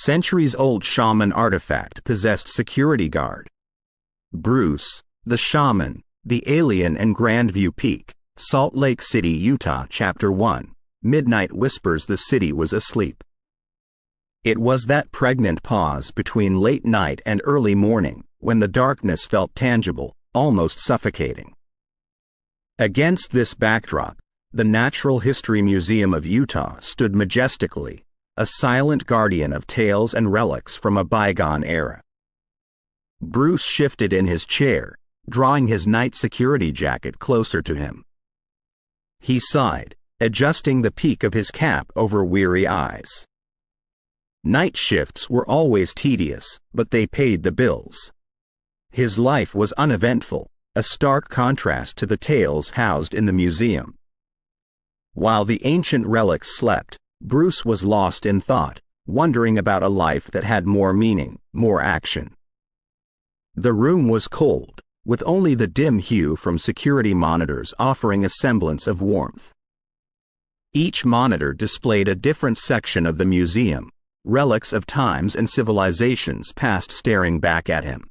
centuries-old shaman artifact possessed security guard. Bruce, the Shaman, the Alien and Grandview Peak, Salt Lake City, Utah. Chapter 1. Midnight whispers the city was asleep. It was that pregnant pause between late night and early morning when the darkness felt tangible, almost suffocating. Against this backdrop, the Natural History Museum of Utah stood majestically, a silent guardian of tales and relics from a bygone era. Bruce shifted in his chair, drawing his night security jacket closer to him. He sighed, adjusting the peak of his cap over weary eyes. Night shifts were always tedious, but they paid the bills. His life was uneventful, a stark contrast to the tales housed in the museum. While the ancient relics slept, Bruce was lost in thought, wondering about a life that had more meaning, more action. The room was cold, with only the dim hue from security monitors offering a semblance of warmth. Each monitor displayed a different section of the museum, relics of times and civilizations past staring back at him.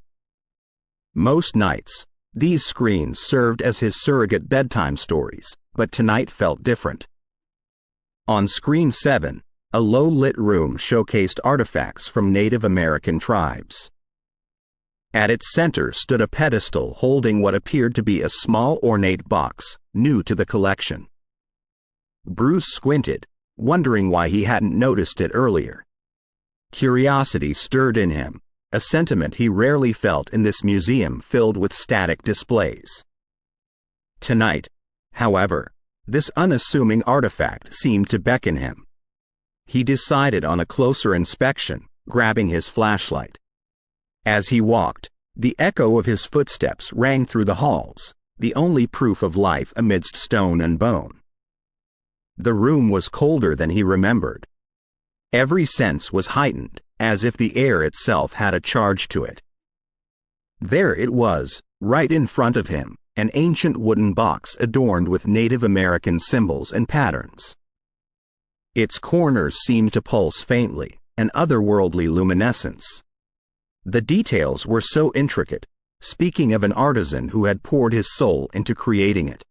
Most nights, these screens served as his surrogate bedtime stories, but tonight felt different. On screen 7, a low-lit room showcased artifacts from Native American tribes. At its center stood a pedestal holding what appeared to be a small ornate box, new to the collection. Bruce squinted, wondering why he hadn't noticed it earlier. Curiosity stirred in him, a sentiment he rarely felt in this museum filled with static displays. Tonight, however, this unassuming artifact seemed to beckon him. He decided on a closer inspection, grabbing his flashlight. As he walked, the echo of his footsteps rang through the halls, the only proof of life amidst stone and bone. The room was colder than he remembered. Every sense was heightened, as if the air itself had a charge to it. There it was, right in front of him, an ancient wooden box adorned with Native American symbols and patterns. Its corners seemed to pulse faintly, an otherworldly luminescence. The details were so intricate, speaking of an artisan who had poured his soul into creating it.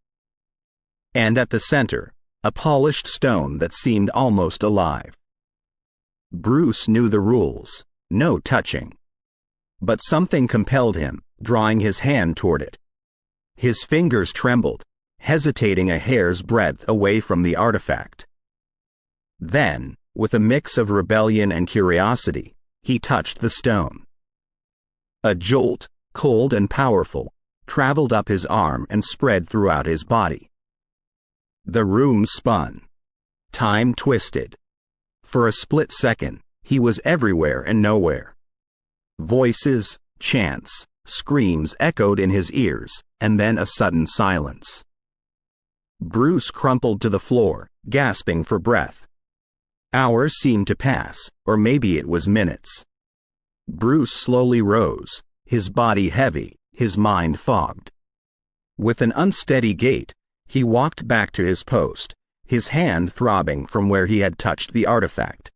And at the center, a polished stone that seemed almost alive. Bruce knew the rules, no touching. But something compelled him, drawing his hand toward it. His fingers trembled, hesitating a hair's breadth away from the artifact. Then, with a mix of rebellion and curiosity, he touched the stone. A jolt, cold and powerful, traveled up his arm and spread throughout his body. The room spun. Time twisted. For a split second, he was everywhere and nowhere. Voices, chants, screams echoed in his ears, and then a sudden silence. Bruce crumpled to the floor, gasping for breath. Hours seemed to pass, or maybe it was minutes. Bruce slowly rose, his body heavy, his mind fogged. With an unsteady gait, he walked back to his post, his hand throbbing from where he had touched the artifact.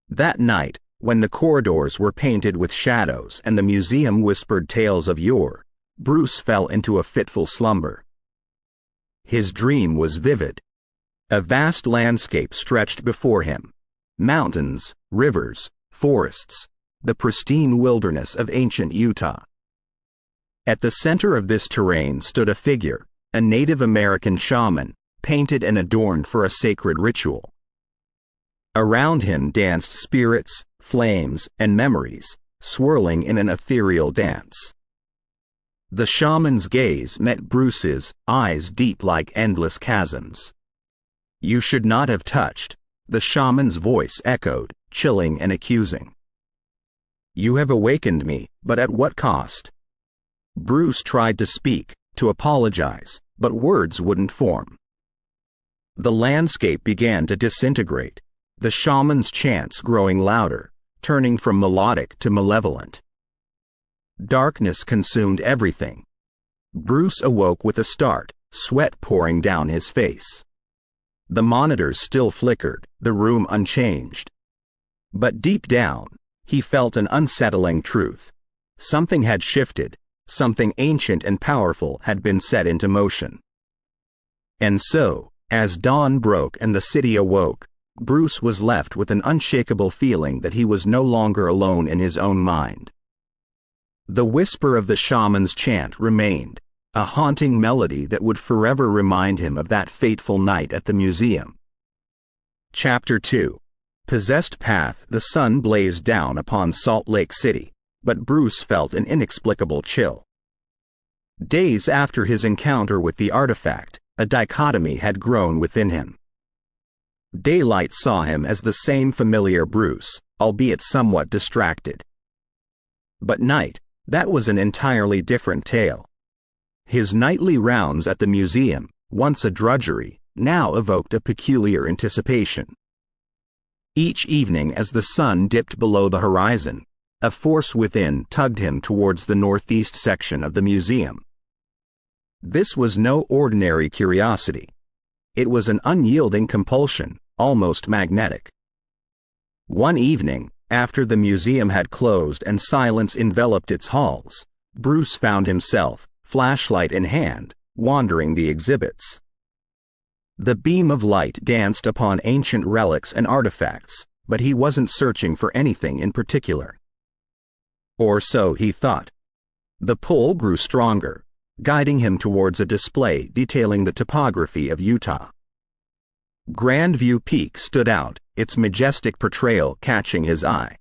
That night, when the corridors were painted with shadows and the museum whispered tales of yore, Bruce fell into a fitful slumber. His dream was vivid. A vast landscape stretched before him. Mountains, rivers, forests, the pristine wilderness of ancient Utah. At the center of this terrain stood a figure, a Native American shaman, painted and adorned for a sacred ritual. Around him danced spirits, flames, and memories, swirling in an ethereal dance. The shaman's gaze met Bruce's, eyes deep like endless chasms. "You should not have touched," the shaman's voice echoed, chilling and accusing. "You have awakened me, but at what cost?" Bruce tried to speak, to apologize, but words wouldn't form. The landscape began to disintegrate, the shaman's chants growing louder, turning from melodic to malevolent. Darkness consumed everything. Bruce awoke with a start, sweat pouring down his face. The monitors still flickered, the room unchanged. But deep down, he felt an unsettling truth. Something had shifted, something ancient and powerful had been set into motion. And so, as dawn broke and the city awoke, Bruce was left with an unshakable feeling that he was no longer alone in his own mind. The whisper of the shaman's chant remained, a haunting melody that would forever remind him of that fateful night at the museum. Chapter 2. Possessed Path. The sun blazed down upon Salt Lake City, but Bruce felt an inexplicable chill. Days after his encounter with the artifact, a dichotomy had grown within him. Daylight saw him as the same familiar Bruce, albeit somewhat distracted. But night, that was an entirely different tale. His nightly rounds at the museum, once a drudgery, now evoked a peculiar anticipation. Each evening as the sun dipped below the horizon, a force within tugged him towards the northeast section of the museum. This was no ordinary curiosity. It was an unyielding compulsion, almost magnetic. One evening, after the museum had closed and silence enveloped its halls, Bruce found himself, flashlight in hand, wandering the exhibits. The beam of light danced upon ancient relics and artifacts, but he wasn't searching for anything in particular. Or so he thought. The pull grew stronger, guiding him towards a display detailing the topography of Utah. Grandview Peak stood out, its majestic portrayal catching his eye.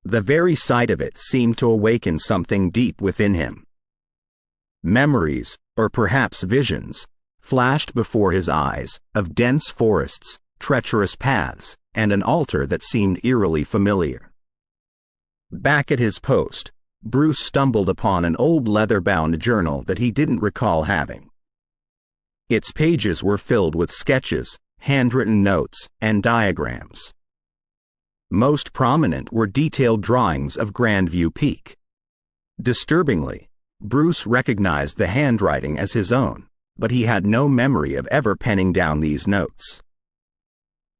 The very sight of it seemed to awaken something deep within him. Memories, or perhaps visions, flashed before his eyes, of dense forests, treacherous paths, and an altar that seemed eerily familiar. Back at his post, Bruce stumbled upon an old leather-bound journal that he didn't recall having. Its pages were filled with sketches, handwritten notes, and diagrams. Most prominent were detailed drawings of Grandview Peak. Disturbingly, Bruce recognized the handwriting as his own, but he had no memory of ever penning down these notes.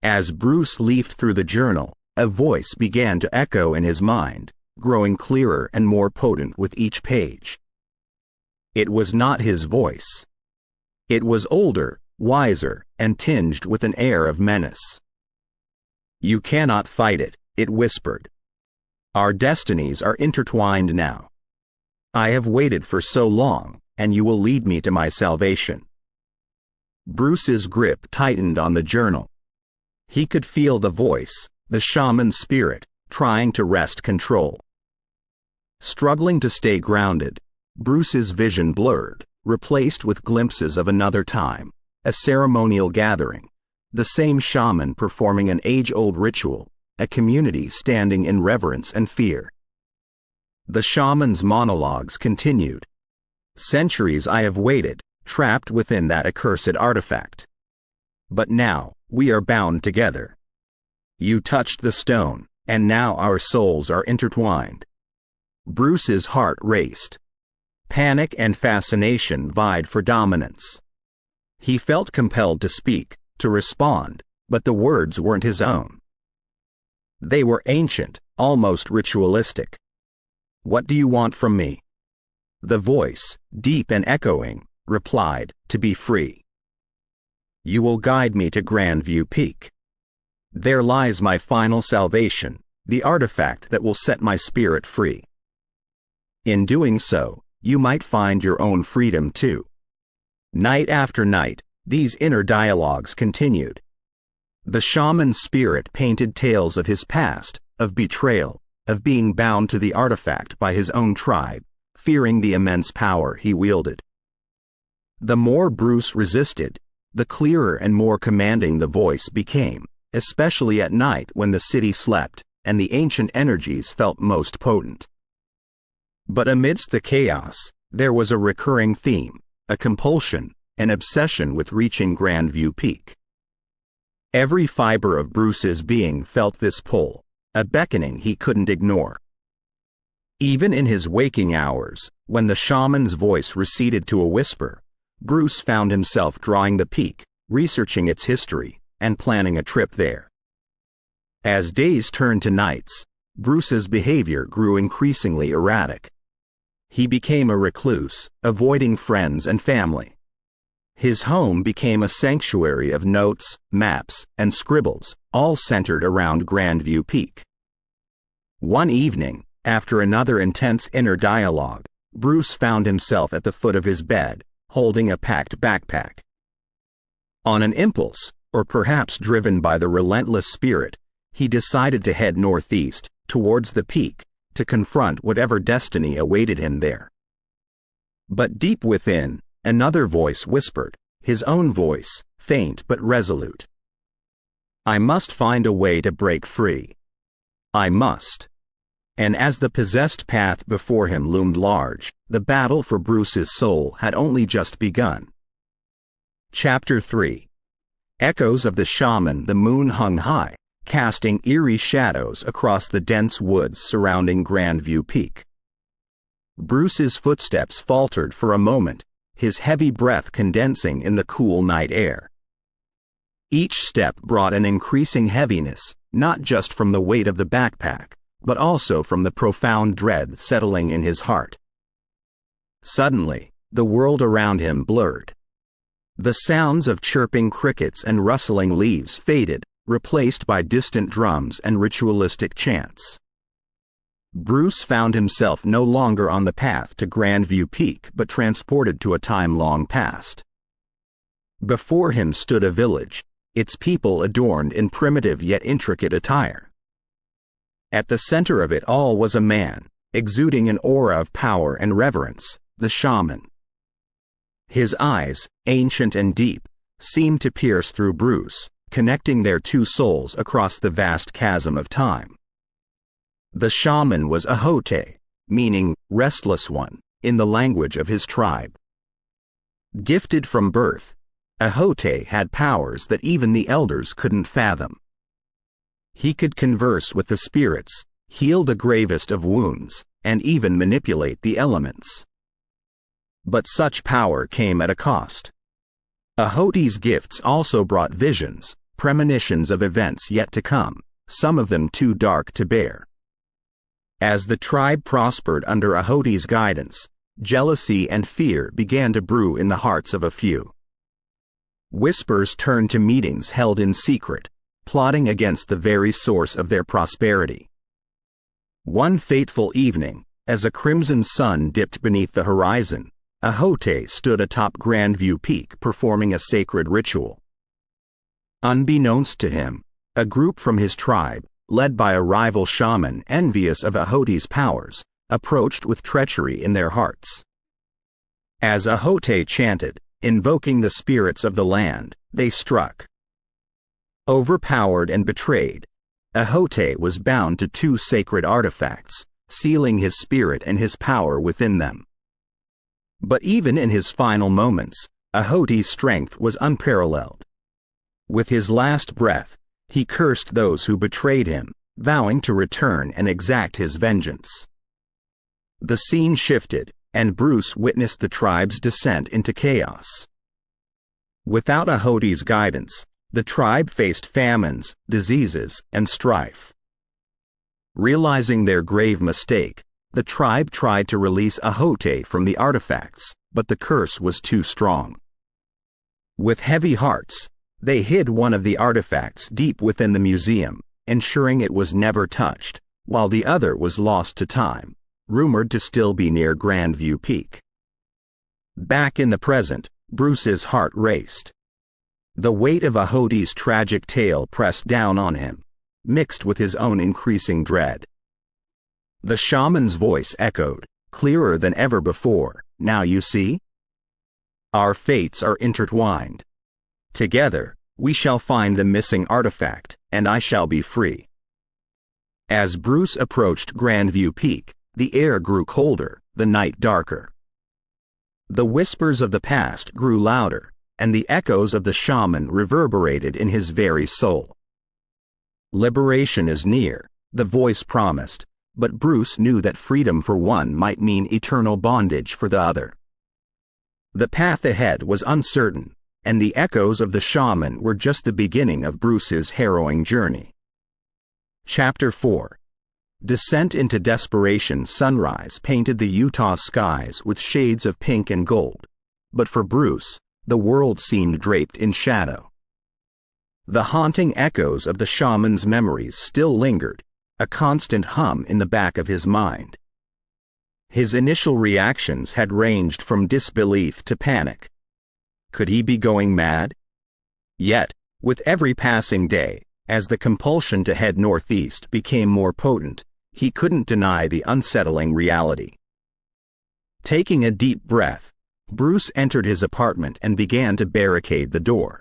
As Bruce leafed through the journal, a voice began to echo in his mind, growing clearer and more potent with each page. It was not his voice. It was older, wiser, and tinged with an air of menace. "You cannot fight it," it whispered. "Our destinies are intertwined now. I have waited for so long, and you will lead me to my salvation." Bruce's grip tightened on the journal. He could feel the voice, the shaman's spirit, trying to wrest control. Struggling to stay grounded, Bruce's vision blurred, replaced with glimpses of another time, a ceremonial gathering, the same shaman performing an age-old ritual, a community standing in reverence and fear. The shaman's monologues continued. "Centuries I have waited, trapped within that accursed artifact. But now, we are bound together. You touched the stone, and now our souls are intertwined." Bruce's heart raced. Panic and fascination vied for dominance. He felt compelled to speak, to respond, but the words weren't his own. They were ancient, almost ritualistic. "What do you want from me?" The voice, deep and echoing, replied, "To be free. You will guide me to Grandview Peak. There lies my final salvation, the artifact that will set my spirit free. In doing so, you might find your own freedom too." Night after night, these inner dialogues continued. The shaman's spirit painted tales of his past, of betrayal, of being bound to the artifact by his own tribe, fearing the immense power he wielded. The more Bruce resisted, the clearer and more commanding the voice became, especially at night when the city slept and the ancient energies felt most potent. But amidst the chaos, there was a recurring theme, a compulsion, an obsession with reaching Grandview Peak. Every fiber of Bruce's being felt this pull, a beckoning he couldn't ignore. Even in his waking hours, when the shaman's voice receded to a whisper, Bruce found himself drawing the peak, researching its history, and planning a trip there. As days turned to nights, Bruce's behavior grew increasingly erratic. He became a recluse, avoiding friends and family. His home became a sanctuary of notes, maps, and scribbles, all centered around Grandview Peak. One evening, after another intense inner dialogue, Bruce found himself at the foot of his bed, holding a packed backpack. On an impulse, or perhaps driven by the relentless spirit, he decided to head northeast, towards the peak, to confront whatever destiny awaited him there. But deep within, another voice whispered, his own voice, faint but resolute. "I must find a way to break free. I must." And as the possessed path before him loomed large, the battle for Bruce's soul had only just begun. Chapter 3. Echoes of the Shaman. The moon hung high, casting eerie shadows across the dense woods surrounding Grandview Peak. Bruce's footsteps faltered for a moment, his heavy breath condensing in the cool night air. Each step brought an increasing heaviness, not just from the weight of the backpack, but also from the profound dread settling in his heart. Suddenly, the world around him blurred. The sounds of chirping crickets and rustling leaves faded, replaced by distant drums and ritualistic chants. Bruce found himself no longer on the path to Grandview Peak but transported to a time long past. Before him stood a village, its people adorned in primitive yet intricate attire. At the center of it all was a man, exuding an aura of power and reverence, the Shaman. His eyes, ancient and deep, seemed to pierce through Bruce, connecting their two souls across the vast chasm of time. The Shaman was Ahote, meaning restless one, in the language of his tribe. Gifted from birth, Ahote had powers that even the elders couldn't fathom. He could converse with the spirits, heal the gravest of wounds, and even manipulate the elements. But such power came at a cost. Ahote's gifts also brought visions, premonitions of events yet to come, some of them too dark to bear. As the tribe prospered under Ahote's guidance, jealousy and fear began to brew in the hearts of a few. Whispers turned to meetings held in secret, plotting against the very source of their prosperity. One fateful evening, as a crimson sun dipped beneath the horizon, Ahote stood atop Grandview Peak performing a sacred ritual. Unbeknownst to him, a group from his tribe, led by a rival shaman envious of Ahote's powers, approached with treachery in their hearts. As Ahote chanted, invoking the spirits of the land, they struck. Overpowered and betrayed, Ahote was bound to two sacred artifacts, sealing his spirit and his power within them. But even in his final moments, Ahote's strength was unparalleled. With his last breath, he cursed those who betrayed him, vowing to return and exact his vengeance. The scene shifted, and Bruce witnessed the tribe's descent into chaos. Without Ahote's guidance, the tribe faced famines, diseases, and strife. Realizing their grave mistake, the tribe tried to release Ahote from the artifacts, but the curse was too strong. With heavy hearts, they hid one of the artifacts deep within the museum, ensuring it was never touched, while the other was lost to time, rumored to still be near Grandview Peak. Back in the present, Bruce's heart raced. The weight of Ahote's tragic tale pressed down on him, mixed with his own increasing dread. The shaman's voice echoed, clearer than ever before, "Now you see? Our fates are intertwined. Together, we shall find the missing artifact, and I shall be free." As Bruce approached Grandview Peak, the air grew colder, the night darker. The whispers of the past grew louder, and the echoes of the shaman reverberated in his very soul. Liberation is near, the voice promised, but Bruce knew that freedom for one might mean eternal bondage for the other. The path ahead was uncertain, and the echoes of the shaman were just the beginning of Bruce's harrowing journey. Chapter 4. Descent into Desperation. Sunrise painted the Utah skies with shades of pink and gold, but for Bruce, the world seemed draped in shadow. The haunting echoes of the shaman's memories still lingered, a constant hum in the back of his mind. His initial reactions had ranged from disbelief to panic. Could he be going mad? Yet, with every passing day, as the compulsion to head northeast became more potent, he couldn't deny the unsettling reality. Taking a deep breath, Bruce entered his apartment and began to barricade the door.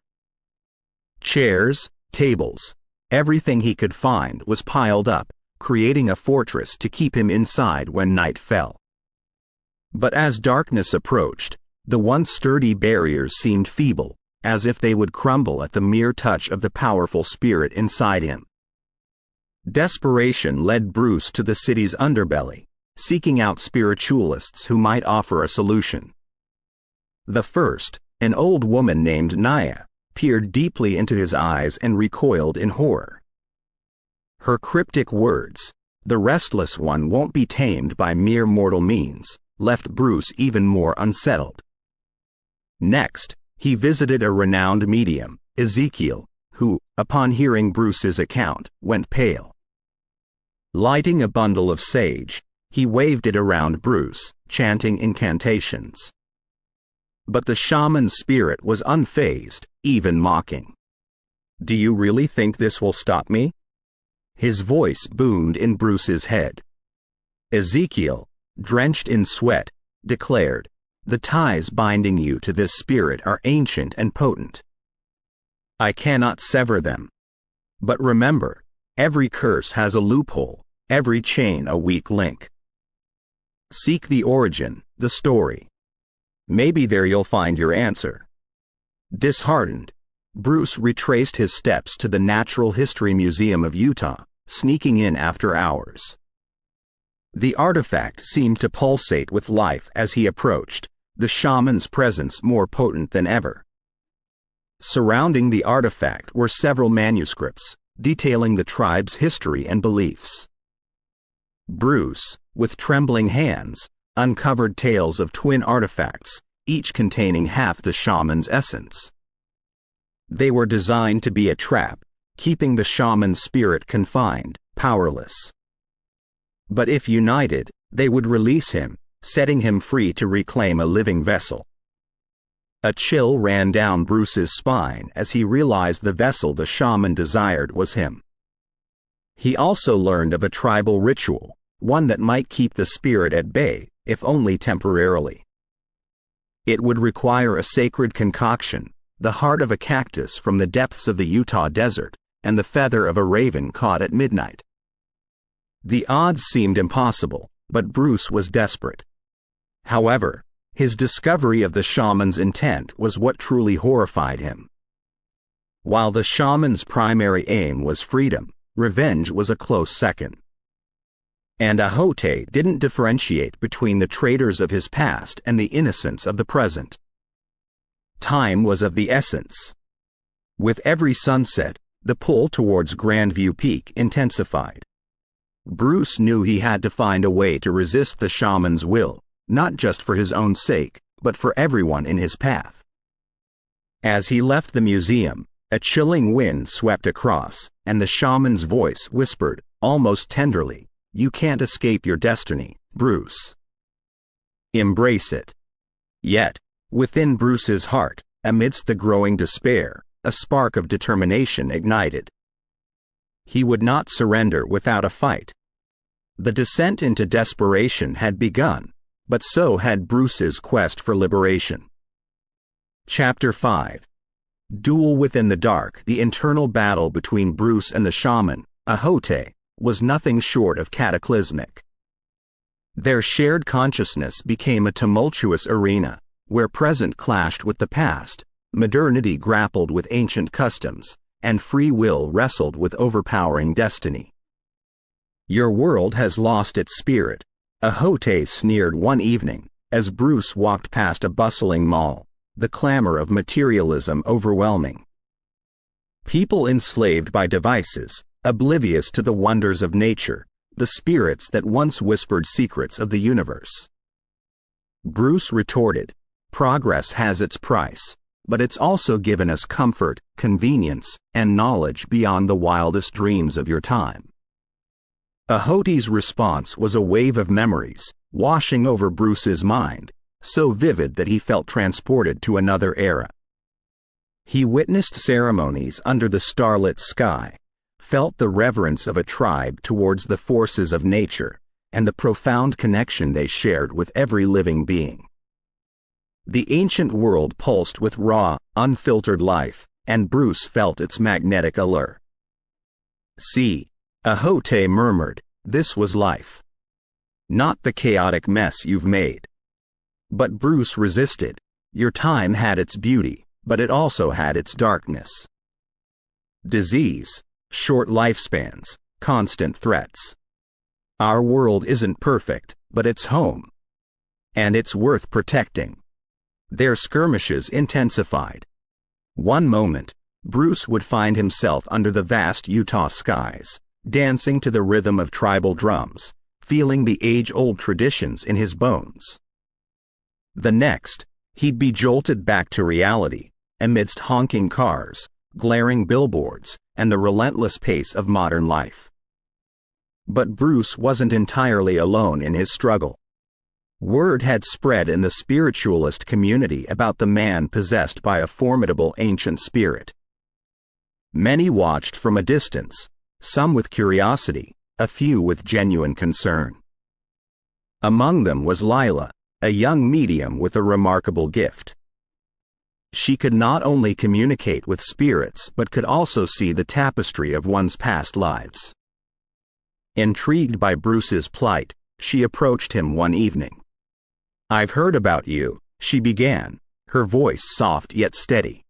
Chairs, tables, everything he could find was piled up, creating a fortress to keep him inside when night fell. But as darkness approached, the once sturdy barriers seemed feeble, as if they would crumble at the mere touch of the powerful spirit inside him. Desperation led Bruce to the city's underbelly, seeking out spiritualists who might offer a solution. The first, an old woman named Naya, peered deeply into his eyes and recoiled in horror. Her cryptic words, "The restless one won't be tamed by mere mortal means," left Bruce even more unsettled. Next, he visited a renowned medium, Ezekiel, who, upon hearing Bruce's account, went pale. Lighting a bundle of sage, he waved it around Bruce, chanting incantations. But the shaman's spirit was unfazed, even mocking. "Do you really think this will stop me?" His voice boomed in Bruce's head. Ezekiel, drenched in sweat, declared, "The ties binding you to this spirit are ancient and potent. I cannot sever them. But remember, every curse has a loophole, every chain a weak link. Seek the origin, the story. Maybe there you'll find your answer." Disheartened, Bruce retraced his steps to the Natural History Museum of Utah, sneaking in after hours. The artifact seemed to pulsate with life as he approached, the shaman's presence more potent than ever. Surrounding the artifact were several manuscripts, detailing the tribe's history and beliefs. Bruce, with trembling hands, uncovered tales of twin artifacts, each containing half the shaman's essence. They were designed to be a trap, keeping the shaman's spirit confined, powerless. But if united, they would release him, setting him free to reclaim a living vessel. A chill ran down Bruce's spine as he realized the vessel the shaman desired was him. He also learned of a tribal ritual, one that might keep the spirit at bay, if only temporarily. It would require a sacred concoction, the heart of a cactus from the depths of the Utah desert, and the feather of a raven caught at midnight. The odds seemed impossible, but Bruce was desperate. However, his discovery of the shaman's intent was what truly horrified him. While the shaman's primary aim was freedom, revenge was a close second. And Ahote didn't differentiate between the traitors of his past and the innocents of the present. Time was of the essence. With every sunset, the pull towards Grandview Peak intensified. Bruce knew he had to find a way to resist the shaman's will, not just for his own sake, but for everyone in his path. As he left the museum, a chilling wind swept across, and the shaman's voice whispered, almost tenderly, "You can't escape your destiny, Bruce. Embrace it." Yet, within Bruce's heart, amidst the growing despair, a spark of determination ignited. He would not surrender without a fight. The descent into desperation had begun, but so had Bruce's quest for liberation. Chapter 5. Duel within the dark. The internal battle between Bruce and the shaman, Ahote, was nothing short of cataclysmic. Their shared consciousness became a tumultuous arena, where present clashed with the past, modernity grappled with ancient customs, and free will wrestled with overpowering destiny. "Your world has lost its spirit," Ahote sneered one evening, as Bruce walked past a bustling mall, the clamor of materialism overwhelming. "People enslaved by devices," oblivious to the wonders of nature, the spirits that once whispered secrets of the universe. Bruce retorted, "Progress has its price, but it's also given us comfort, convenience, and knowledge beyond the wildest dreams of your time." Ahoti's response was a wave of memories, washing over Bruce's mind, so vivid that he felt transported to another era. He witnessed ceremonies under the starlit sky, felt the reverence of a tribe towards the forces of nature, and the profound connection they shared with every living being. The ancient world pulsed with raw, unfiltered life, and Bruce felt its magnetic allure. "See," Ahote murmured, "this was life. Not the chaotic mess you've made." But Bruce resisted. Your time had its beauty, but it also had its darkness. Disease, short lifespans, constant threats. Our world isn't perfect, but it's home. And it's worth protecting. Their skirmishes intensified. One moment, Bruce would find himself under the vast Utah skies, dancing to the rhythm of tribal drums, feeling the age-old traditions in his bones. The next, he'd be jolted back to reality, amidst honking cars, glaring billboards, and the relentless pace of modern life. But Bruce wasn't entirely alone in his struggle. Word had spread in the spiritualist community about the man possessed by a formidable ancient spirit. Many watched from a distance, some with curiosity, a few with genuine concern. Among them was Lila, a young medium with a remarkable gift. She could not only communicate with spirits but could also see the tapestry of one's past lives. Intrigued by Bruce's plight, she approached him one evening. "I've heard about you," she began, her voice soft yet steady.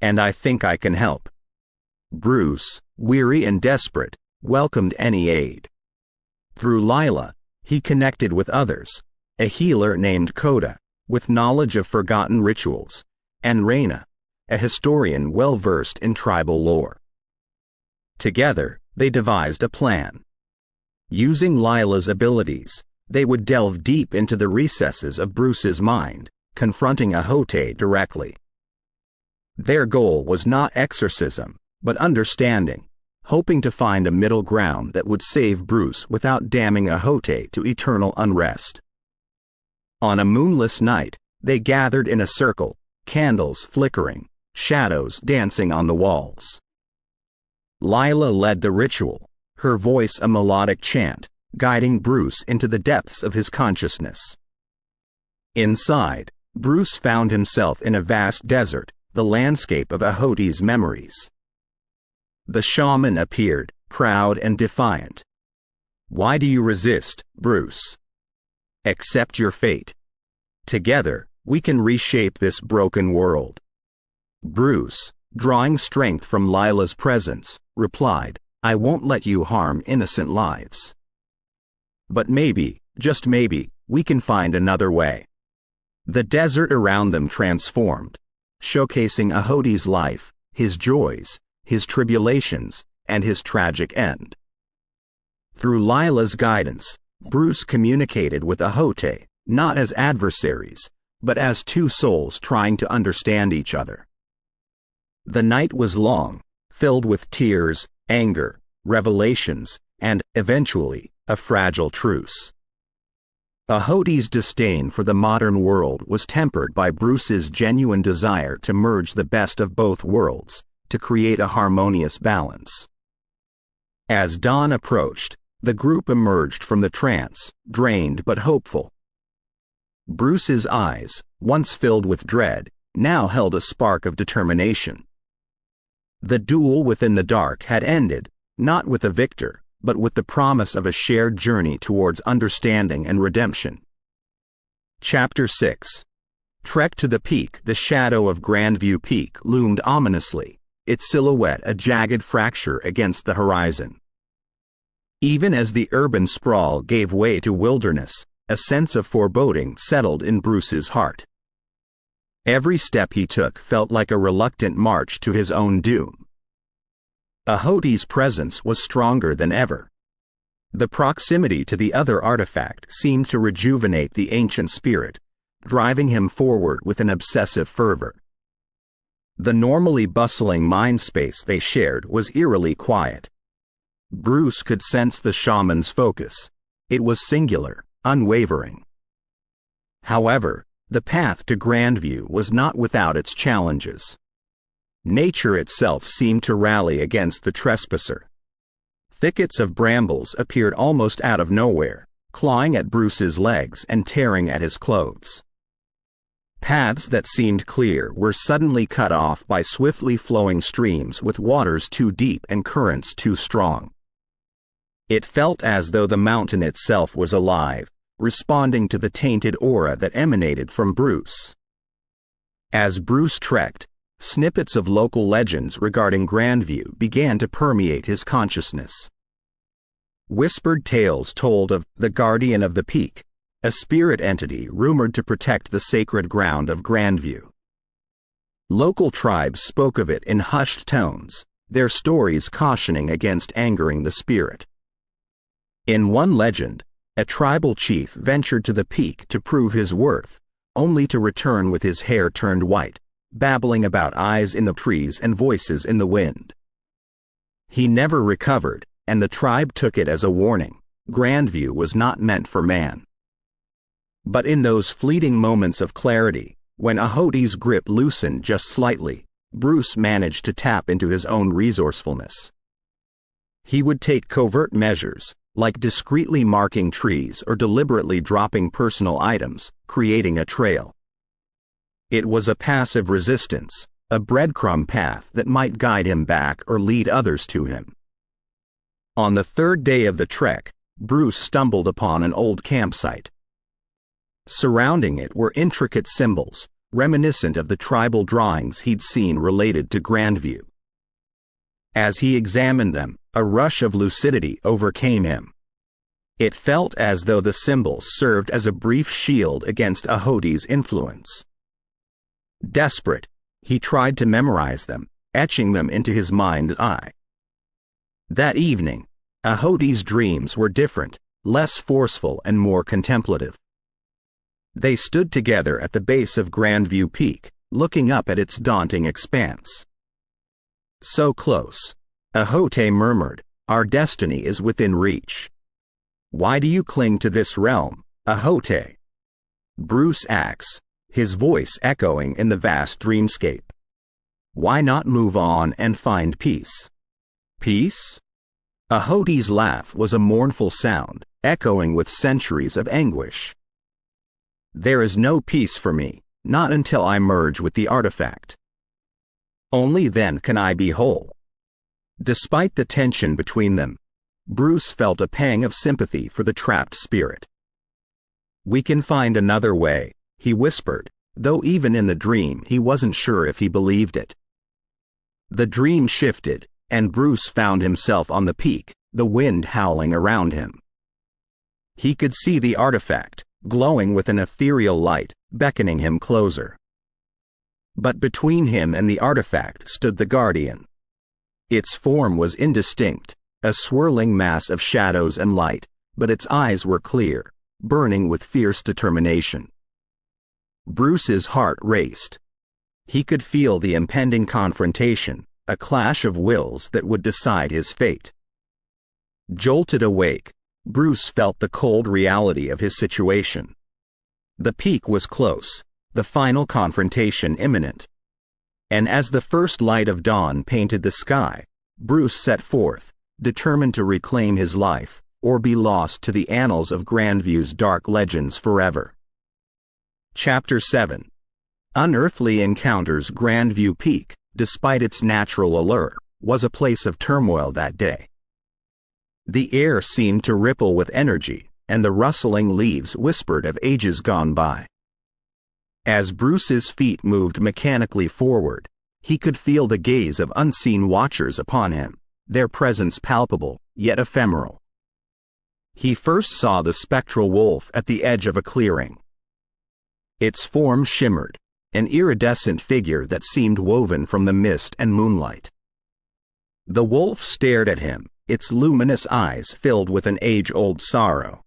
"And I think I can help." Bruce, weary and desperate, welcomed any aid. Through Lila, he connected with others, a healer named Coda, with knowledge of forgotten rituals, and Reyna, a historian well-versed in tribal lore. Together, they devised a plan. Using Lila's abilities, they would delve deep into the recesses of Bruce's mind, confronting Ahote directly. Their goal was not exorcism, but understanding, hoping to find a middle ground that would save Bruce without damning Ahote to eternal unrest. On a moonless night, they gathered in a circle, candles flickering, shadows dancing on the walls. Lila led the ritual, her voice a melodic chant, guiding Bruce into the depths of his consciousness. Inside, Bruce found himself in a vast desert, the landscape of Ahote's memories. The shaman appeared, proud and defiant. "Why do you resist, Bruce? Accept your fate. Together, we can reshape this broken world." Bruce, drawing strength from Lila's presence, replied, "I won't let you harm innocent lives. But maybe, just maybe, we can find another way." The desert around them transformed, showcasing Ahote's life, his joys, his tribulations, and his tragic end. Through Lila's guidance, Bruce communicated with Ahote, not as adversaries, but as two souls trying to understand each other. The night was long, filled with tears, anger, revelations, and, eventually, a fragile truce. Ahote's disdain for the modern world was tempered by Bruce's genuine desire to merge the best of both worlds, to create a harmonious balance. As dawn approached, the group emerged from the trance, drained but hopeful. Bruce's eyes, once filled with dread, now held a spark of determination. The duel within the dark had ended, not with a victor, but with the promise of a shared journey towards understanding and redemption. Chapter 6. Trek to the peak. The shadow of Grandview Peak loomed ominously, its silhouette a jagged fracture against the horizon. Even as the urban sprawl gave way to wilderness, a sense of foreboding settled in Bruce's heart. Every step he took felt like a reluctant march to his own doom. Ahoti's presence was stronger than ever. The proximity to the other artifact seemed to rejuvenate the ancient spirit, driving him forward with an obsessive fervor. The normally bustling mind space they shared was eerily quiet. Bruce could sense the shaman's focus. It was singular, unwavering. However, the path to Grandview was not without its challenges. Nature itself seemed to rally against the trespasser. Thickets of brambles appeared almost out of nowhere, clawing at Bruce's legs and tearing at his clothes. Paths that seemed clear were suddenly cut off by swiftly flowing streams with waters too deep and currents too strong. It felt as though the mountain itself was alive, responding to the tainted aura that emanated from Bruce. As Bruce trekked, snippets of local legends regarding Grandview began to permeate his consciousness. Whispered tales told of the Guardian of the Peak, a spirit entity rumored to protect the sacred ground of Grandview. Local tribes spoke of it in hushed tones, their stories cautioning against angering the spirit. In one legend, a tribal chief ventured to the peak to prove his worth, only to return with his hair turned white, babbling about eyes in the trees and voices in the wind. He never recovered, and the tribe took it as a warning. Grandview was not meant for man. But in those fleeting moments of clarity, when Ahoti's grip loosened just slightly, Bruce managed to tap into his own resourcefulness. He would take covert measures, like discreetly marking trees or deliberately dropping personal items, creating a trail. It was a passive resistance, a breadcrumb path that might guide him back or lead others to him. On the third day of the trek, Bruce stumbled upon an old campsite. Surrounding it were intricate symbols, reminiscent of the tribal drawings he'd seen related to Grandview. As he examined them, a rush of lucidity overcame him. It felt as though the symbols served as a brief shield against Ahoti's influence. Desperate, he tried to memorize them, etching them into his mind's eye. That evening, Ahoti's dreams were different, less forceful and more contemplative. They stood together at the base of Grandview Peak, looking up at its daunting expanse. So close, Ahote murmured, "Our destiny is within reach." "Why do you cling to this realm, Ahote?" Bruce asked, his voice echoing in the vast dreamscape. "Why not move on and find peace?" "Peace?" Ahoti's laugh was a mournful sound, echoing with centuries of anguish. "There is no peace for me, not until I merge with the artifact. Only then can I be whole." Despite the tension between them, Bruce felt a pang of sympathy for the trapped spirit. "We can find another way," he whispered, though even in the dream he wasn't sure if he believed it. The dream shifted, and Bruce found himself on the peak, the wind howling around him. He could see the artifact, glowing with an ethereal light, beckoning him closer. But between him and the artifact stood the Guardian. Its form was indistinct, a swirling mass of shadows and light, but its eyes were clear, burning with fierce determination. Bruce's heart raced. He could feel the impending confrontation, a clash of wills that would decide his fate. Jolted awake, Bruce felt the cold reality of his situation. The peak was close, the final confrontation imminent. And as the first light of dawn painted the sky, Bruce set forth, determined to reclaim his life, or be lost to the annals of Grandview's dark legends forever. Chapter 7. Unearthly Encounters. Grandview Peak, despite its natural allure, was a place of turmoil that day. The air seemed to ripple with energy, and the rustling leaves whispered of ages gone by. As Bruce's feet moved mechanically forward, he could feel the gaze of unseen watchers upon him, their presence palpable, yet ephemeral. He first saw the spectral wolf at the edge of a clearing. Its form shimmered, an iridescent figure that seemed woven from the mist and moonlight. The wolf stared at him, its luminous eyes filled with an age-old sorrow.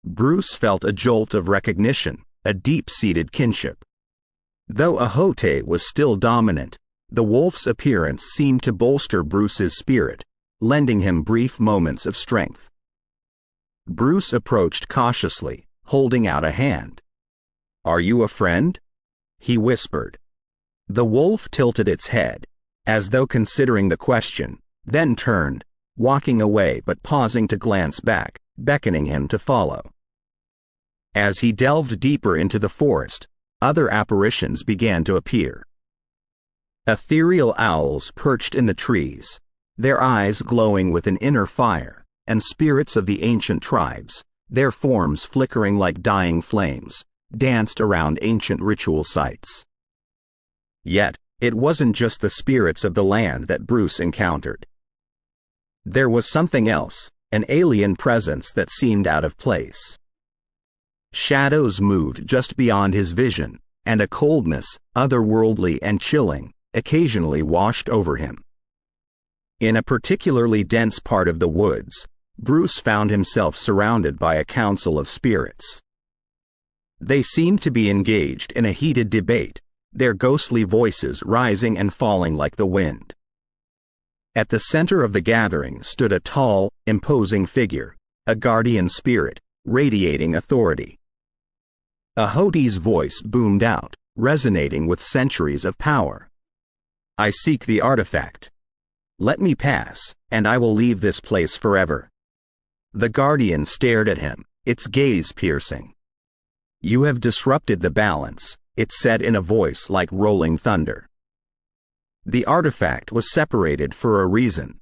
Bruce felt a jolt of recognition, a deep-seated kinship. Though Ahote was still dominant, the wolf's appearance seemed to bolster Bruce's spirit, lending him brief moments of strength. Bruce approached cautiously, holding out a hand. "Are you a friend?" he whispered. The wolf tilted its head, as though considering the question, then turned, walking away but pausing to glance back, beckoning him to follow. As he delved deeper into the forest, other apparitions began to appear. Ethereal owls perched in the trees, their eyes glowing with an inner fire, and spirits of the ancient tribes, their forms flickering like dying flames, danced around ancient ritual sites. Yet, it wasn't just the spirits of the land that Bruce encountered. There was something else, an alien presence that seemed out of place. Shadows moved just beyond his vision, and a coldness, otherworldly and chilling, occasionally washed over him. In a particularly dense part of the woods, Bruce found himself surrounded by a council of spirits. They seemed to be engaged in a heated debate, their ghostly voices rising and falling like the wind. At the center of the gathering stood a tall, imposing figure, a guardian spirit, radiating authority. Ahote's voice boomed out, resonating with centuries of power. "I seek the artifact. Let me pass, and I will leave this place forever." The guardian stared at him, its gaze piercing. "You have disrupted the balance," it said in a voice like rolling thunder. The artifact was separated for a reason.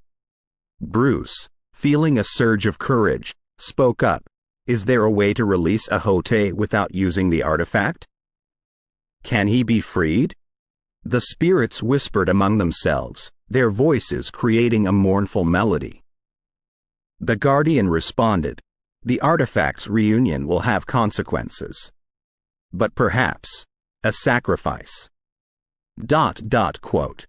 Bruce, feeling a surge of courage, spoke up. "Is there a way to release Ahote without using the artifact? Can he be freed?" The spirits whispered among themselves, their voices creating a mournful melody. The guardian responded, "The artifact's reunion will have consequences. But perhaps a sacrifice." Quote.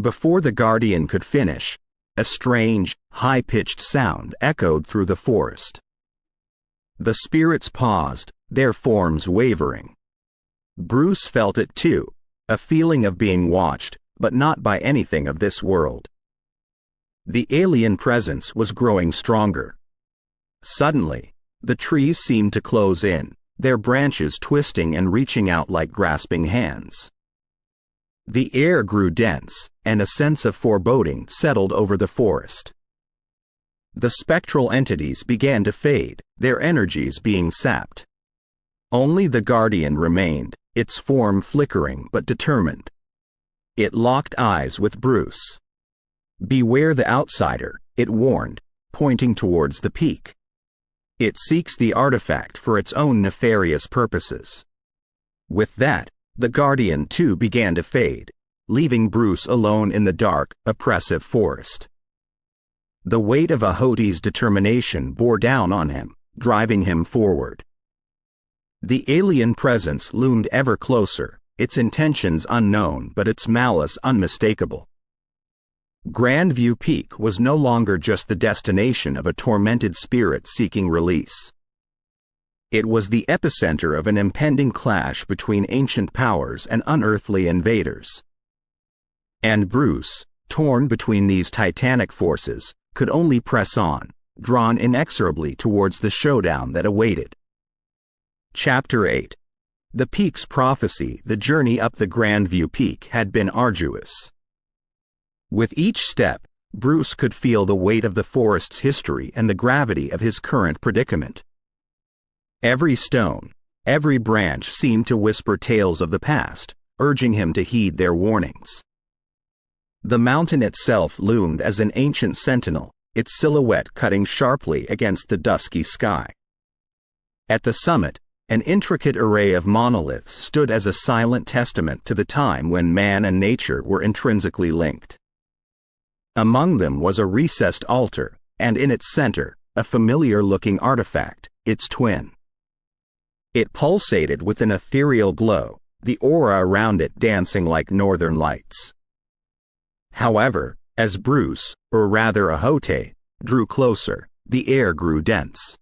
Before the guardian could finish, a strange, high-pitched sound echoed through the forest. The spirits paused, their forms wavering. Bruce felt it too, a feeling of being watched, but not by anything of this world. The alien presence was growing stronger. Suddenly, the trees seemed to close in, their branches twisting and reaching out like grasping hands. The air grew dense, and a sense of foreboding settled over the forest. The spectral entities began to fade, their energies being sapped. Only the guardian remained, its form flickering but determined. It locked eyes with Bruce. "Beware the outsider," it warned, pointing towards the peak. "It seeks the artifact for its own nefarious purposes." With that, the guardian too began to fade, leaving Bruce alone in the dark, oppressive forest. The weight of Ahote's determination bore down on him, driving him forward. The alien presence loomed ever closer, its intentions unknown but its malice unmistakable. Grandview Peak was no longer just the destination of a tormented spirit seeking release. It was the epicenter of an impending clash between ancient powers and unearthly invaders. And Bruce, torn between these titanic forces, could only press on, drawn inexorably towards the showdown that awaited. Chapter 8. The Peak's prophecy. The journey up the Grandview Peak had been arduous. With each step, Bruce could feel the weight of the forest's history and the gravity of his current predicament. Every stone, every branch seemed to whisper tales of the past, urging him to heed their warnings. The mountain itself loomed as an ancient sentinel, its silhouette cutting sharply against the dusky sky. At the summit, an intricate array of monoliths stood as a silent testament to the time when man and nature were intrinsically linked. Among them was a recessed altar, and in its center, a familiar-looking artifact, its twin. It pulsated with an ethereal glow, the aura around it dancing like northern lights. However, As Bruce, or rather Ahote, drew closer, the air grew dense.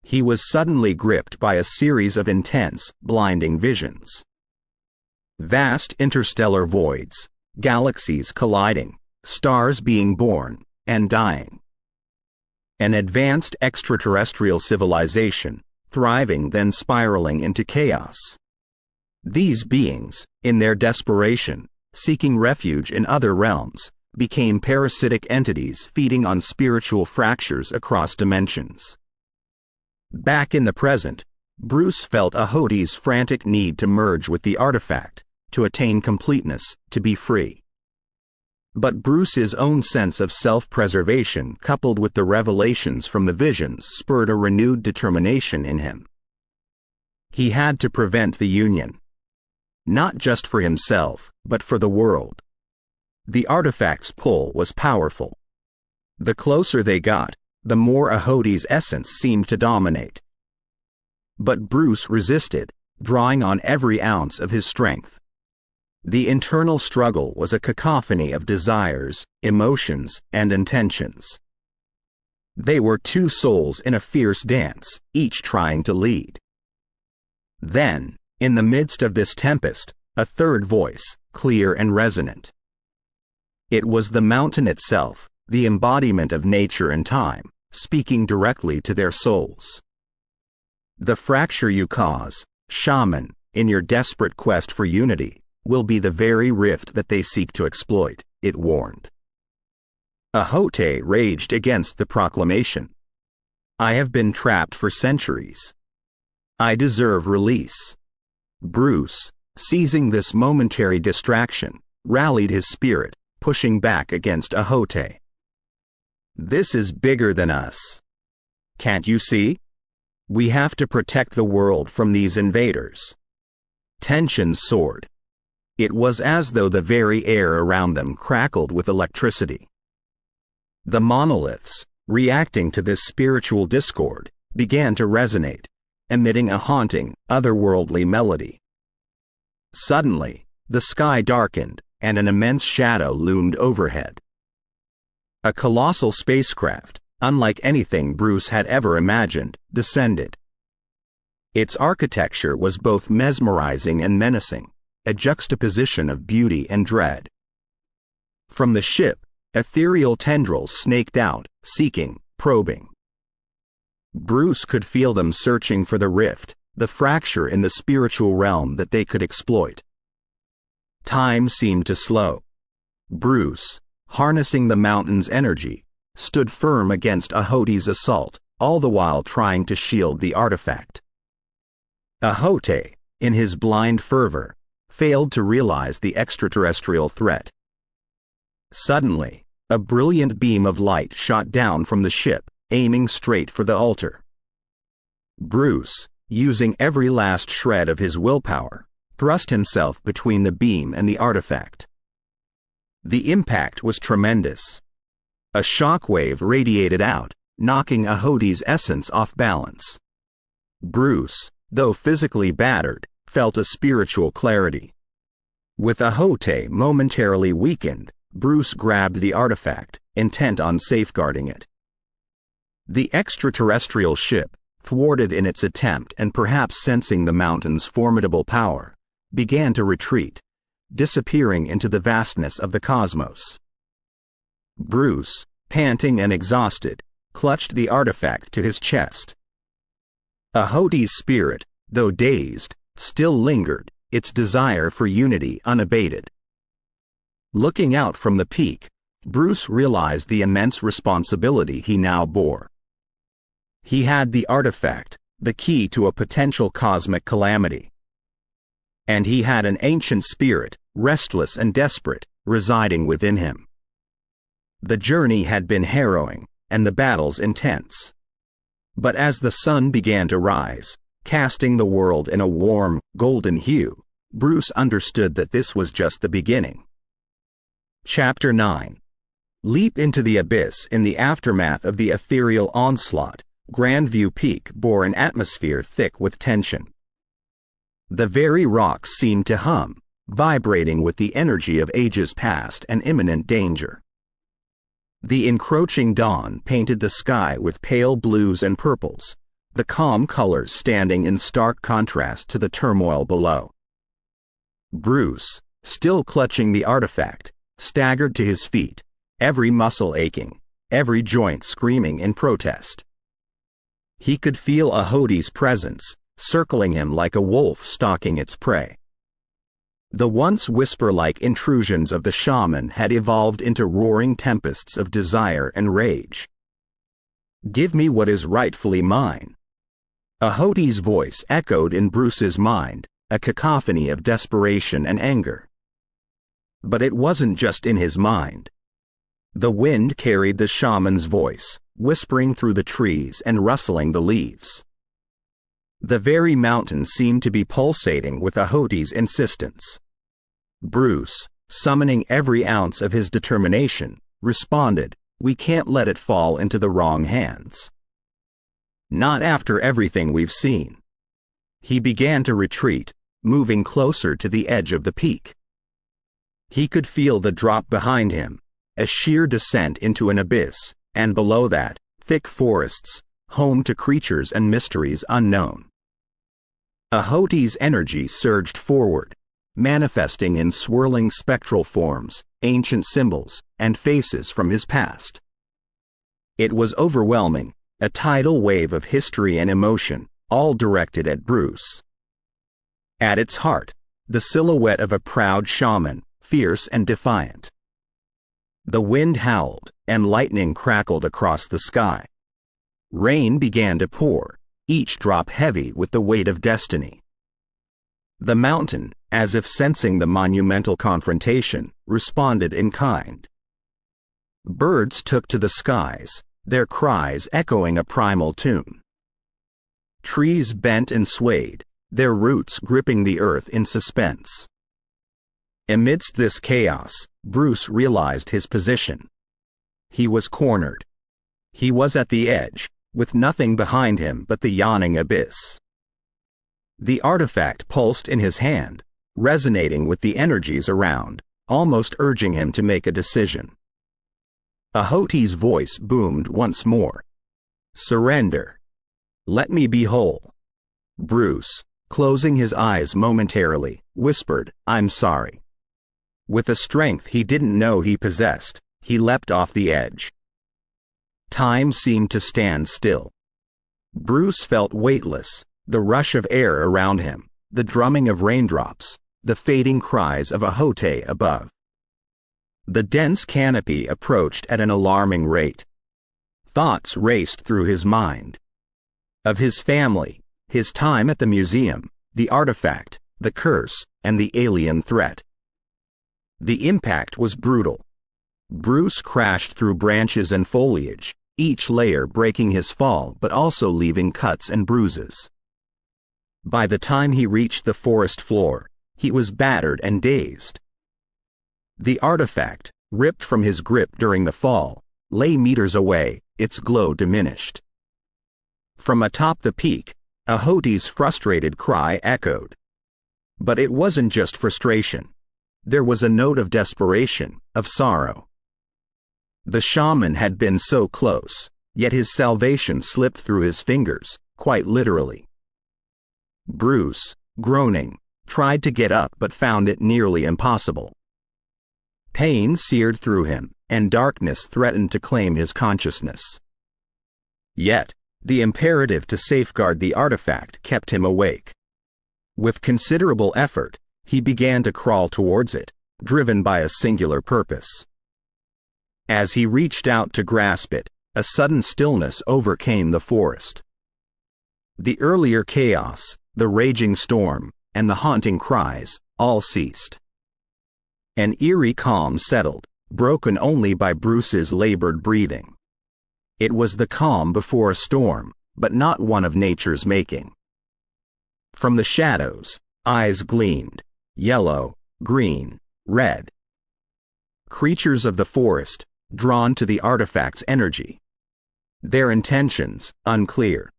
He was suddenly gripped by a series of intense, blinding visions. Vast interstellar voids, galaxies colliding, stars being born and dying. An advanced extraterrestrial civilization, thriving then spiraling into chaos. These beings, in their desperation, seeking refuge in other realms, became parasitic entities feeding on spiritual fractures across dimensions. Back in the present, Bruce felt Ahote's frantic need to merge with the artifact, to attain completeness, to be free. But Bruce's own sense of self-preservation coupled with the revelations from the visions spurred a renewed determination in him. He had to prevent the union. Not just for himself, but for the world. The artifact's pull was powerful. The closer they got, the more Ahote's essence seemed to dominate. But Bruce resisted, drawing on every ounce of his strength. The internal struggle was a cacophony of desires, emotions, and intentions. They were two souls in a fierce dance, each trying to lead. Then, in the midst of this tempest, a third voice, clear and resonant. It was the mountain itself, the embodiment of nature and time, speaking directly to their souls. The fracture you cause, Shaman, in your desperate quest for unity, will be the very rift that they seek to exploit, it warned. Ahote raged against the proclamation. I have been trapped for centuries. I deserve release. Bruce, seizing this momentary distraction, rallied his spirit, pushing back against Ahote. This is bigger than us. Can't you see? We have to protect the world from these invaders. Tensions soared. It was as though the very air around them crackled with electricity. The monoliths, reacting to this spiritual discord, began to resonate, emitting a haunting, otherworldly melody. Suddenly, the sky darkened, and an immense shadow loomed overhead. A colossal spacecraft, unlike anything Bruce had ever imagined, descended. Its architecture was both mesmerizing and menacing, a juxtaposition of beauty and dread. From the ship, ethereal tendrils snaked out, seeking, probing. Bruce could feel them searching for the rift, the fracture in the spiritual realm that they could exploit. Time seemed to slow. Bruce, harnessing the mountain's energy, stood firm against Ahote's assault, all the while trying to shield the artifact. Ahote, in his blind fervor, failed to realize the extraterrestrial threat. Suddenly, a brilliant beam of light shot down from the ship, aiming straight for the altar. Bruce, using every last shred of his willpower, thrust himself between the beam and the artifact. The impact was tremendous. A shockwave radiated out, knocking Ahote's essence off balance. Bruce, though physically battered, felt a spiritual clarity. With Ahote momentarily weakened, Bruce grabbed the artifact, intent on safeguarding it. The extraterrestrial ship, thwarted in its attempt and perhaps sensing the mountain's formidable power, began to retreat, disappearing into the vastness of the cosmos. Bruce, panting and exhausted, clutched the artifact to his chest. Ahote's spirit, though dazed, still lingered, its desire for unity unabated. Looking out from the peak, Bruce realized the immense responsibility he now bore. He had the artifact, the key to a potential cosmic calamity. And he had an ancient spirit, restless and desperate, residing within him. The journey had been harrowing, and the battles intense. But as the sun began to rise, casting the world in a warm, golden hue, Bruce understood that this was just the beginning. Chapter 9. Leap into the abyss. In the aftermath of the ethereal onslaught, Grandview Peak bore an atmosphere thick with tension. The very rocks seemed to hum, vibrating with the energy of ages past and imminent danger. The encroaching dawn painted the sky with pale blues and purples, the calm colors standing in stark contrast to the turmoil below. Bruce, still clutching the artifact, staggered to his feet, every muscle aching, every joint screaming in protest. He could feel Ahoti's presence, circling him like a wolf stalking its prey. The once whisper-like intrusions of the shaman had evolved into roaring tempests of desire and rage. "Give me what is rightfully mine." Ahoti's voice echoed in Bruce's mind, a cacophony of desperation and anger. But it wasn't just in his mind. The wind carried the shaman's voice, whispering through the trees and rustling the leaves. The very mountain seemed to be pulsating with Ahoti's insistence. Bruce, summoning every ounce of his determination, responded, "We can't let it fall into the wrong hands. Not after everything we've seen." He began to retreat, moving closer to the edge of the peak. He could feel the drop behind him, a sheer descent into an abyss, and below that, thick forests, home to creatures and mysteries unknown. Ahoti's energy surged forward, manifesting in swirling spectral forms, ancient symbols, and faces from his past. It was overwhelming, a tidal wave of history and emotion, all directed at Bruce. At its heart, the silhouette of a proud shaman, fierce and defiant. The wind howled, and lightning crackled across the sky. Rain began to pour, each drop heavy with the weight of destiny. The mountain, as if sensing the monumental confrontation, responded in kind. Birds took to the skies, their cries echoing a primal tune. Trees bent and swayed, their roots gripping the earth in suspense. Amidst this chaos, Bruce realized his position. He was cornered. He was at the edge, with nothing behind him but the yawning abyss. The artifact pulsed in his hand, resonating with the energies around, almost urging him to make a decision. Ahoti's voice boomed once more. "Surrender. Let me be whole." Bruce, closing his eyes momentarily, whispered, "I'm sorry." With a strength he didn't know he possessed, he leapt off the edge. Time seemed to stand still. Bruce felt weightless, the rush of air around him, the drumming of raindrops, the fading cries of Ahote above. The dense canopy approached at an alarming rate. Thoughts raced through his mind. Of his family, his time at the museum, the artifact, the curse, and the alien threat. The impact was brutal. Bruce crashed through branches and foliage, each layer breaking his fall but also leaving cuts and bruises. By the time he reached the forest floor, he was battered and dazed. The artifact, ripped from his grip during the fall, lay meters away, its glow diminished. From atop the peak, Ahoti's frustrated cry echoed. But it wasn't just frustration. There was a note of desperation, of sorrow. The shaman had been so close, yet his salvation slipped through his fingers, quite literally. Bruce, groaning, tried to get up but found it nearly impossible. Pain seared through him, and darkness threatened to claim his consciousness. Yet, the imperative to safeguard the artifact kept him awake. With considerable effort, he began to crawl towards it, driven by a singular purpose. As he reached out to grasp it, a sudden stillness overcame the forest. The earlier chaos, the raging storm, and the haunting cries, all ceased. An eerie calm settled, broken only by Bruce's labored breathing. It was the calm before a storm, but not one of nature's making. From the shadows, eyes gleamed, yellow, green, red. Creatures of the forest, drawn to the artifact's energy. Their intentions, unclear.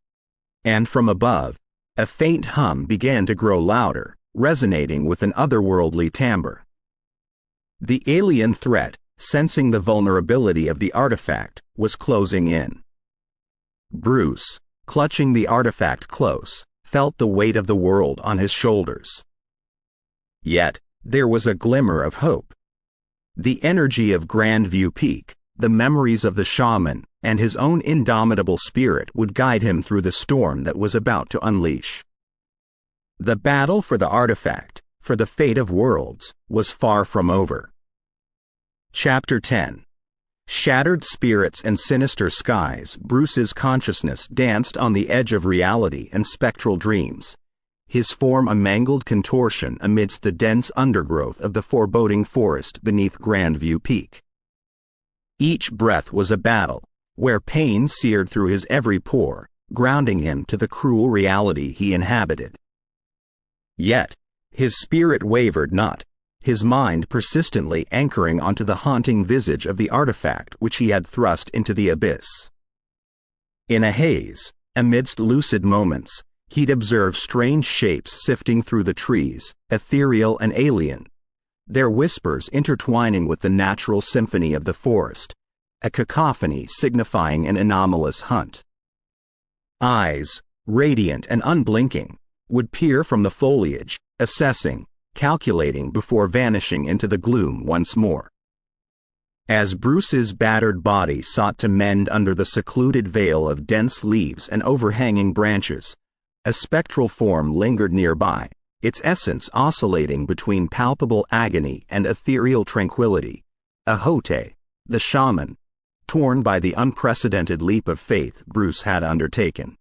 And from above, a faint hum began to grow louder, resonating with an otherworldly timbre. The alien threat, sensing the vulnerability of the artifact, was closing in. Bruce, clutching the artifact close, felt the weight of the world on his shoulders. Yet, there was a glimmer of hope. The energy of Grandview Peak, the memories of the shaman, and his own indomitable spirit would guide him through the storm that was about to unleash. The battle for the artifact, for the fate of worlds, was far from over. Chapter 10. Shattered spirits and sinister skies. Bruce's consciousness danced on the edge of reality and spectral dreams, his form a mangled contortion amidst the dense undergrowth of the foreboding forest beneath Grandview Peak. Each breath was a battle, where pain seared through his every pore, grounding him to the cruel reality he inhabited. Yet, his spirit wavered not, his mind persistently anchoring onto the haunting visage of the artifact which he had thrust into the abyss. In a haze, amidst lucid moments, he'd observe strange shapes sifting through the trees, ethereal and alien, their whispers intertwining with the natural symphony of the forest, a cacophony signifying an anomalous hunt. Eyes, radiant and unblinking, would peer from the foliage, assessing, calculating before vanishing into the gloom once more. As Bruce's battered body sought to mend under the secluded veil of dense leaves and overhanging branches, a spectral form lingered nearby, its essence oscillating between palpable agony and ethereal tranquility. Ahote, the shaman, torn by the unprecedented leap of faith Bruce had undertaken.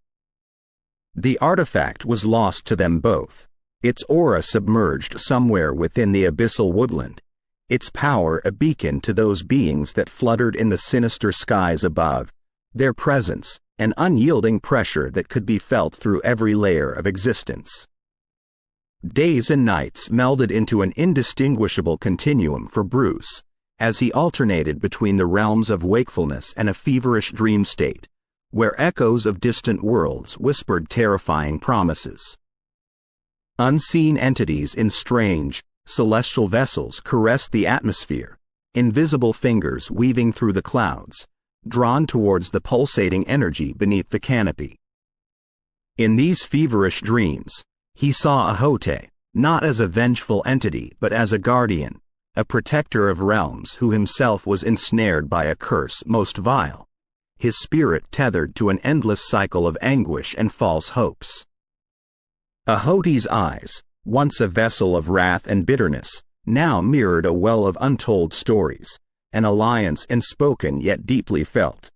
The artifact was lost to them both, its aura submerged somewhere within the abyssal woodland, its power a beacon to those beings that fluttered in the sinister skies above, their presence an unyielding pressure that could be felt through every layer of existence. Days and nights melded into an indistinguishable continuum for Bruce, as he alternated between the realms of wakefulness and a feverish dream state, where echoes of distant worlds whispered terrifying promises. Unseen entities in strange, celestial vessels caressed the atmosphere, invisible fingers weaving through the clouds, drawn towards the pulsating energy beneath the canopy. In these feverish dreams, he saw Ahote, not as a vengeful entity but as a guardian, a protector of realms who himself was ensnared by a curse most vile, his spirit tethered to an endless cycle of anguish and false hopes. Ahote's eyes, once a vessel of wrath and bitterness, now mirrored a well of untold stories, an alliance unspoken yet deeply felt.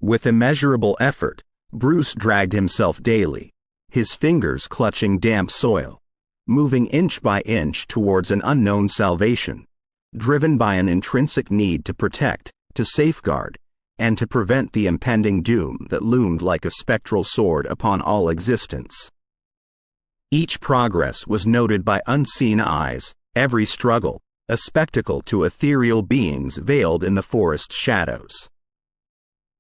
With immeasurable effort, Bruce dragged himself daily, his fingers clutching damp soil, moving inch by inch towards an unknown salvation, driven by an intrinsic need to protect, to safeguard, and to prevent the impending doom that loomed like a spectral sword upon all existence. Each progress was noted by unseen eyes, every struggle, a spectacle to ethereal beings veiled in the forest's shadows.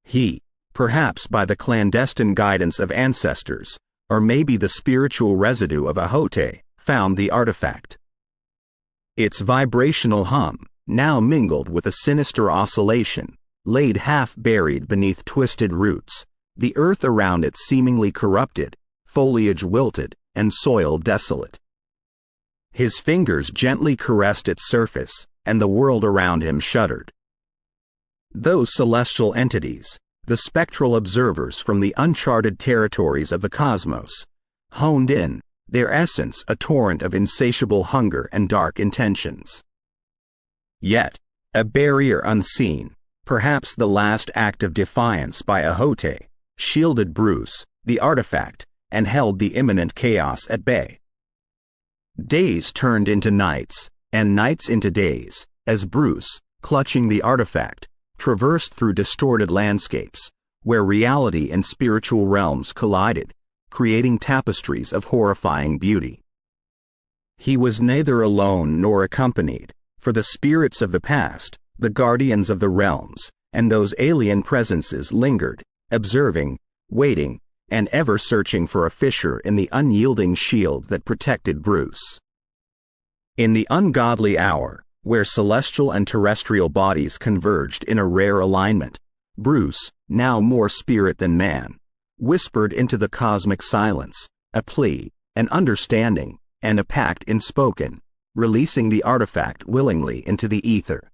He, perhaps by the clandestine guidance of ancestors, or maybe the spiritual residue of Ahote, found the artifact. Its vibrational hum, now mingled with a sinister oscillation, laid half-buried beneath twisted roots, the earth around it seemingly corrupted, foliage wilted, and soil desolate. His fingers gently caressed its surface, and the world around him shuddered. Those celestial entities, the spectral observers from the uncharted territories of the cosmos, honed in, their essence a torrent of insatiable hunger and dark intentions. Yet, a barrier unseen, perhaps the last act of defiance by Ahote, shielded Bruce, the artifact, and held the imminent chaos at bay. Days turned into nights, and nights into days, as Bruce, clutching the artifact, traversed through distorted landscapes, where reality and spiritual realms collided, creating tapestries of horrifying beauty. He was neither alone nor accompanied, for the spirits of the past, the guardians of the realms, and those alien presences lingered, observing, waiting, and ever searching for a fissure in the unyielding shield that protected Bruce. In the ungodly hour, where celestial and terrestrial bodies converged in a rare alignment, Bruce, now more spirit than man, whispered into the cosmic silence, a plea, an understanding, and a pact unspoken, releasing the artifact willingly into the ether.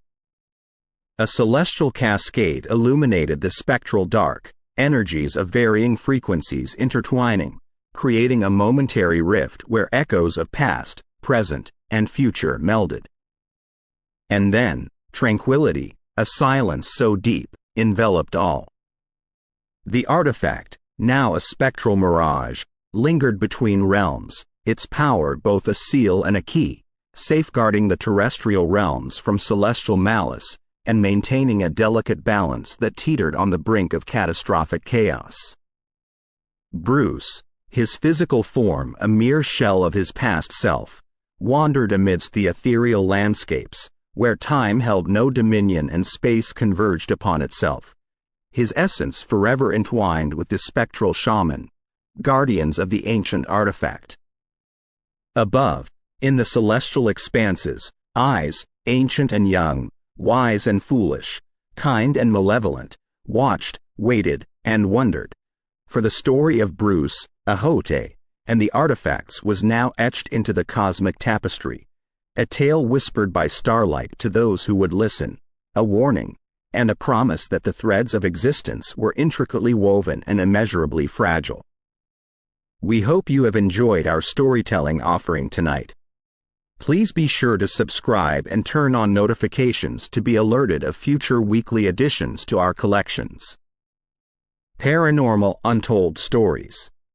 A celestial cascade illuminated the spectral dark, energies of varying frequencies intertwining, creating a momentary rift where echoes of past, present, and future melded. And then, tranquility, a silence so deep, enveloped all. The artifact, now a spectral mirage, lingered between realms, its power both a seal and a key, safeguarding the terrestrial realms from celestial malice and maintaining a delicate balance that teetered on the brink of catastrophic chaos. Bruce, his physical form a mere shell of his past self, wandered amidst the ethereal landscapes, where time held no dominion and space converged upon itself, his essence forever entwined with the spectral shaman, guardians of the ancient artifact. Above, in the celestial expanses, eyes, ancient and young, wise and foolish, kind and malevolent, watched, waited, and wondered. For the story of Bruce, Ahote, and the artifacts was now etched into the cosmic tapestry, a tale whispered by starlight to those who would listen, a warning, and a promise that the threads of existence were intricately woven and immeasurably fragile. We hope you have enjoyed our storytelling offering tonight. Please be sure to subscribe and turn on notifications to be alerted of future weekly additions to our collections. Paranormal Untold Stories.